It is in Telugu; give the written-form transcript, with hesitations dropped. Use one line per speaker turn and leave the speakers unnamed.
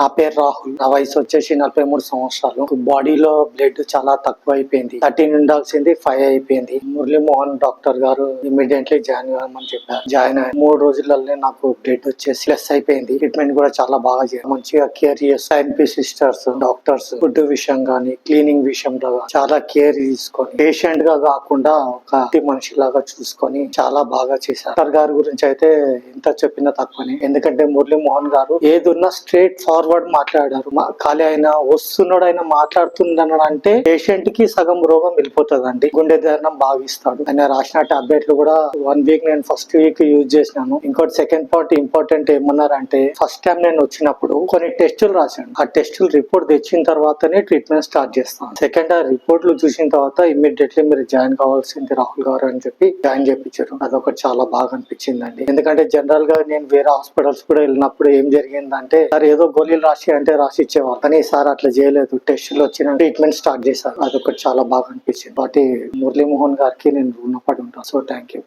నా పేరు రాహుల్. నా వయసు వచ్చేసి 43 సంవత్సరాలు. బాడీలో బ్లడ్ చాలా తక్కువ అయిపోయింది. 13 ఉండాల్సింది 5 అయిపోయింది. మురళీమోహన్ డాక్టర్ గారు ఇమీడియట్లీ జాయిన్ కావమని చెప్పారు. జాయిన్ అయ్యి 3 రోజులలోనే నాకు బ్లడ్ వచ్చేసి ప్లస్ అయిపోయింది. ట్రీట్మెంట్ కూడా చాలా బాగా చేయాలి. మంచిగా కేర్ చేస్తారు. ఎన్పీ సిస్టర్స్, డాక్టర్స్ ఫుడ్ విషయం గానీ, క్లీనింగ్ విషయంలో చాలా కేర్ తీసుకొని పేషెంట్ గా కాకుండా ఒక మనిషి లాగా చూసుకొని చాలా బాగా చేశారు. డాక్టర్ గారి గురించి అయితే ఎంత చెప్పినా తక్కువనే. ఎందుకంటే మురళీమోహన్ గారు ఏదున్నా స్ట్రేట్ ఫార్వర్డ్ మాట్లాడారు. ఖాళీ ఆయన వస్తున్నాడు, ఆయన మాట్లాడుతున్నాడు అంటే పేషెంట్ కి సగం రోగం వెళ్ళిపోతుందండి. గుండె ధైర్యం భావిస్తాడు. ఆయన రాసిన టాబ్లెట్లు కూడా 1 వీక్ నేను ఫస్ట్ వీక్ యూజ్ చేసినాను. ఇంకోటి సెకండ్ పార్ట్ ఇంపార్టెంట్ ఏమన్నారంటే, ఫస్ట్ టైం నేను వచ్చినప్పుడు కొన్ని టెస్టులు రాశాను. ఆ టెస్టులు రిపోర్ట్ తెచ్చిన తర్వాతనే ట్రీట్మెంట్ స్టార్ట్ చేస్తాను. సెకండ్ ఆ రిపోర్ట్లు చూసిన తర్వాత ఇమ్మీడియట్లీ మీరు జాయిన్ కావాల్సింది రాహుల్ గారు అని చెప్పి జాయిన్ చేయించారు. అదొకటి చాలా బాగా అనిపించిందండి. ఎందుకంటే జనరల్ గా నేను వేరే హాస్పిటల్స్ కూడా వెళ్ళినప్పుడు ఏం జరిగిందంటే, సార్ ఏదో గోళీలు రాసి అంటే రాసి ఇచ్చేవాళ్ళు, కానీ సార్ అట్లా చేయలేదు. టెస్టులు వచ్చిన ట్రీట్మెంట్ స్టార్ట్ చేశారు. అదొకటి చాలా బాగా అనిపించింది. కాబట్టి మురళీమోహన్ గారికి నేను రుణపడి ఉంటాను. So thank you.